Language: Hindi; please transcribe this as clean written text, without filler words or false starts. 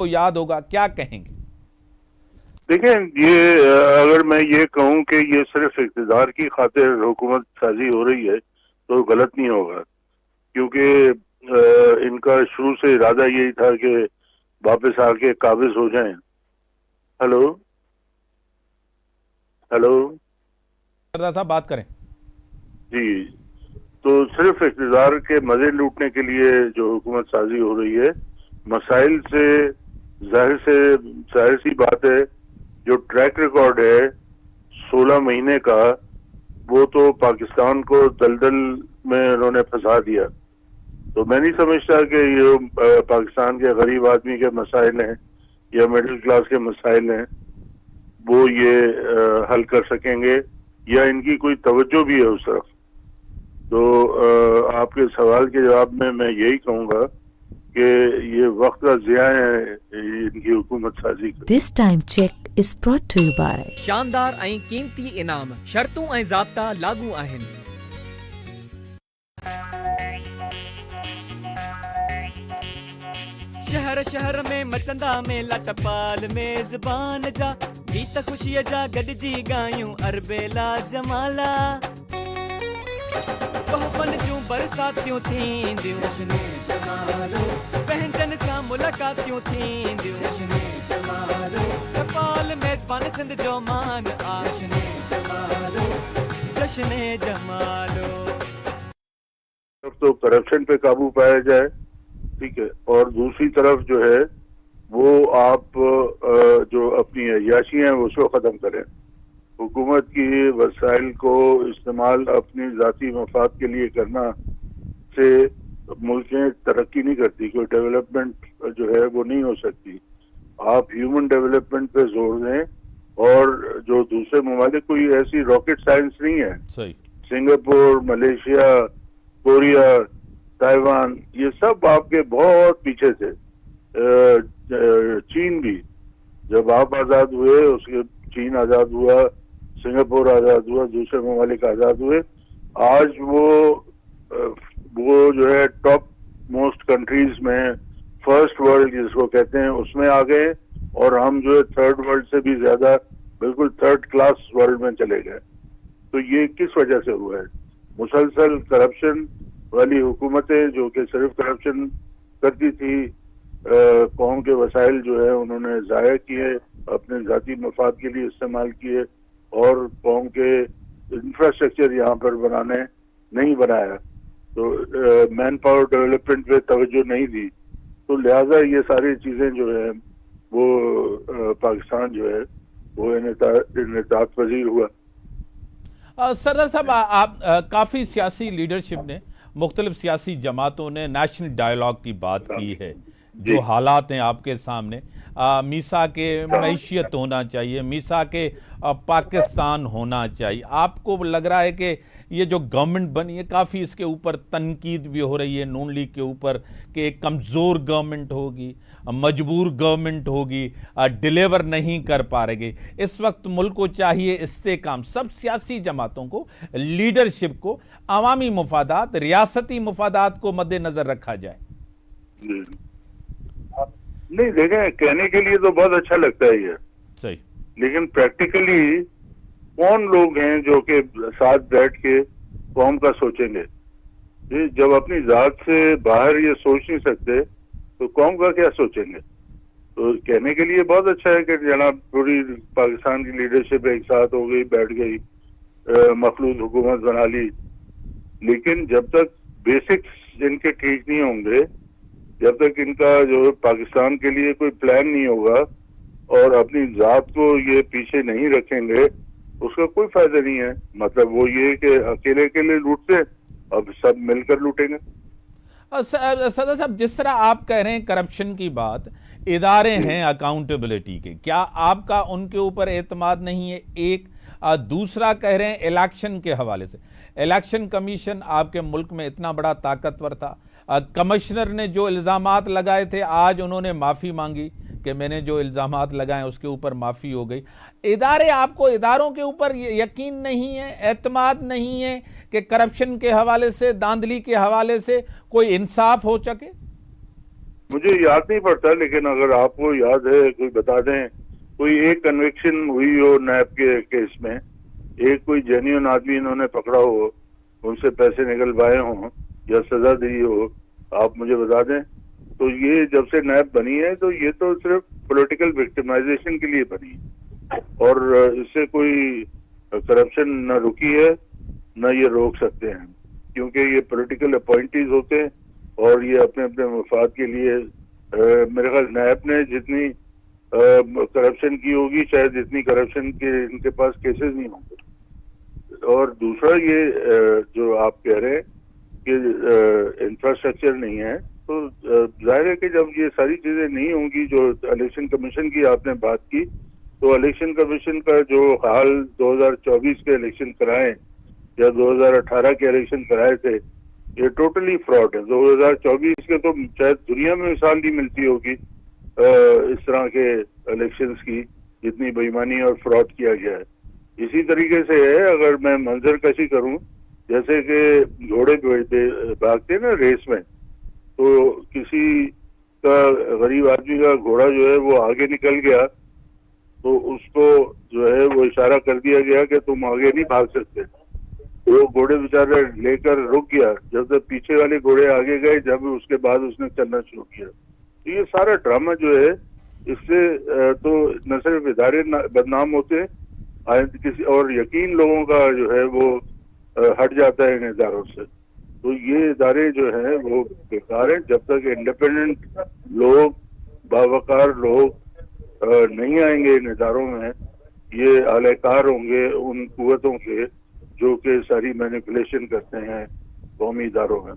को याद होगा, क्या कहेंगे? देखें, ये अगर मैं ये कहूं कि ये सिर्फ इक़्तिदार की खातिर हुकूमत साजी हो रही है तो गलत नहीं होगा, क्योंकि इनका शुरू से इरादा यही था कि वापस आके काबिज हो जाएं। हेलो हेलो सरदार साहब बात करें। जी, तो सिर्फ इक़्तिदार के मजे लूटने के लिए जो हुकूमत साजी हो रही है, मसाइल से जाहिर सी बात है, जो ट्रैक रिकॉर्ड है 16 महीने का, वो तो पाकिस्तान को दलदल में उन्होंने फंसा दिया। तो मैं नहीं समझता कि ये पाकिस्तान के गरीब आदमी के मसाइल हैं या मिडिल क्लास के मसाइल हैं, वो ये हल कर सकेंगे या इनकी कोई तवज्जो भी है उस तरफ। तो आपके सवाल के जवाब में मैं यही कहूँगा कि ये वक्त का ज़िया है इनकी हुकूमत साजी का। This time check is brought to you by शानदार ऐं कीमती इनाम, शर्तूं ऐं ज़ाब्ता लागू आहिनि। शहर शहर में मचंदा मेला, टपाल मेज़बान जा गीत ख़ुशीअ जा गॾिजी ॻायूं अरबेला जमाला। बहपन जूं बरसातियूं थींदियूं, पंहिंजनि सां मुलाक़ातियूं थींदियूं, टपाल मेज़बान सिंध जो मान आ, जश्न जमालो। तो करप्शन पे काबू पाया जाए, ठीक है, और दूसरी तरफ जो है वो आप जो अपनी अय्याशी हैं उसको ख़त्म करें। हुकूमत की वसाइल को इस्तेमाल अपनी ज़ाती मफाद के लिए करना से मुल्कें तरक्की नहीं करती, कोई डेवलपमेंट जो है वो नहीं हो सकती। आप ह्यूमन डेवलपमेंट पे जोर दें, और जो दूसरे ममालिक, कोई ऐसी रॉकेट साइंस नहीं है। सही। सिंगापुर, मलेशिया, कोरिया, ताइवान, ये सब आपके बहुत पीछे थे। चीन भी, जब आप आज़ाद हुए उसके चीन आज़ाद हुआ, सिंगापुर आज़ाद हुआ, दूसरे ममालिक आज़ाद हुए। आज वो जो है टॉप मोस्ट कंट्रीज में, फर्स्ट वर्ल्ड जिसको कहते हैं, उसमें आ गए, और हम जो है थर्ड वर्ल्ड से भी ज्यादा बिल्कुल थर्ड क्लास वर्ल्ड में चले गए। तो ये किस वजह से हुआ है? मुसलसल करप्शन वाली हुकूमतें जो कि सिर्फ करप्शन करती थी, कौम के वसाइल जो है उन्होंने ज़ाया किए, अपने ज़ाती मफाद के लिए इस्तेमाल किए, और कौम के इंफ्रास्ट्रक्चर यहाँ पर नहीं बनाया। तो मैन पावर डेवलपमेंट पे तवज्जो नहीं दी। तो लिहाजा ये सारी चीज़ें जो है वो पाकिस्तान जो है वो इन्हितात पजीर हुआ। सरदार साहब, आप काफ़ी सियासी लीडरशिप ने, मुख्तलिफ सियासी जमातों ने नेशनल डायलॉग की बात की है। जो हालात हैं आपके सामने, मीसा के मैशियत होना चाहिए, मीसा के पाकिस्तान होना चाहिए। आपको लग रहा है कि ये जो गवर्नमेंट बनी है, काफ़ी इसके ऊपर तनकीद भी हो रही है नून लीग के ऊपर कि एक कमज़ोर गवर्नमेंट होगी, मजबूर गवर्नमेंट होगी, डिलीवर नहीं कर पा रही। इस वक्त मुल्क को चाहिए इस्तेकाम, सब सियासी जमातों को, लीडरशिप को, अवामी मुफादात, रियासती मुफादात को मद्देनजर रखा जाए। नहीं, देखें, कहने के लिए तो बहुत अच्छा लगता है ये, सही, लेकिन प्रैक्टिकली कौन लोग हैं जो कि साथ बैठ के कौम का सोचेंगे? जब अपनी जात से बाहर ये सोच नहीं सकते तो कौम का क्या सोचेंगे? तो कहने के लिए बहुत अच्छा है कि जनाब पूरी पाकिस्तान की लीडरशिप एक साथ हो गई, बैठ गई, मखलूत हुकूमत बना ली, लेकिन जब तक बेसिक्स इनके ठीक नहीं होंगे, जब तक इनका जो पाकिस्तान के लिए कोई प्लान नहीं होगा और अपनी जात को ये पीछे नहीं रखेंगे, उसका कोई फायदा नहीं है। मतलब वो ये कि अकेले अकेले लूटते, अब सब मिलकर लूटेंगे। सदर साहब, जिस तरह आप कह रहे हैं करप्शन की बात, इदारे हैं अकाउंटेबिलिटी के, क्या आपका उनके ऊपर एतमाद नहीं है? एक दूसरा कह रहे हैं इलेक्शन के हवाले से, इलेक्शन कमीशन आपके मुल्क में इतना बड़ा ताकतवर था, कमिश्नर ने जो इल्ज़ामात लगाए थे आज उन्होंने माफ़ी मांगी कि मैंने जो इल्ज़ामात लगाए उसके ऊपर माफ़ी हो गई। इदारे, आपको इदारों के ऊपर यकीन नहीं है, एतमाद नहीं है कि करप्शन के हवाले से, धांधली के हवाले से कोई इंसाफ हो सके? मुझे याद नहीं पड़ता, लेकिन अगर आपको याद है कोई बता दें, कोई एक कन्विक्शन हुई हो नैब के केस में, एक कोई जेन्युइन आदमी इन्होंने पकड़ा हो, उनसे पैसे निकलवाए हों या सजा दी हो, आप मुझे बता दें। तो ये जब से नैब बनी है तो ये तो सिर्फ पॉलिटिकल विक्टिमाइजेशन के लिए बनी है, और इससे कोई करप्शन न रुकी है न ये रोक सकते हैं, क्योंकि ये पॉलिटिकल अपॉइंटीज होते हैं और ये अपने अपने मफाद के लिए मेरे ख्याल नैब ने जितनी करप्शन की होगी, शायद इतनी करप्शन के इनके पास केसेस नहीं होंगे। और दूसरा ये जो आप कह रहे हैं कि इंफ्रास्ट्रक्चर नहीं है, तो जाहिर है कि जब ये सारी चीजें नहीं होंगी, जो इलेक्शन कमीशन की आपने बात की, तो इलेक्शन कमीशन का जो हाल 2024 के इलेक्शन कराए या 2018 के इलेक्शन कराए थे, ये टोटली फ्रॉड है। 2024 के तो शायद दुनिया में मिसाल नहीं मिलती होगी इस तरह के इलेक्शंस की, जितनी बेईमानी और फ्रॉड किया गया है। इसी तरीके से है, अगर मैं मंजर कशी करूं, जैसे कि घोड़े भागते ना रेस में, तो किसी का गरीब आदमी का घोड़ा जो है वो आगे निकल गया, तो उसको जो है वो इशारा कर दिया गया कि तुम आगे नहीं भाग सकते। वो घोड़े बेचारे लेकर रुक गया, जब तक पीछे वाले घोड़े आगे गए, जब उसके बाद उसने चलना शुरू किया। तो ये सारा ड्रामा जो है, इससे तो न सिर्फ इदारे बदनाम होते हैं, किसी और यकीन लोगों का जो है वो हट जाता है इन इदारों से। तो ये इदारे जो हैं वो बेकार हैं। जब तक इंडिपेंडेंट लोग, बावकार लोग नहीं आएंगे इन इदारों में, ये अहलकार होंगे उन कुव्वतों के जो कि सारी मैनिपुलेशन करते हैं कौमी इदारों में।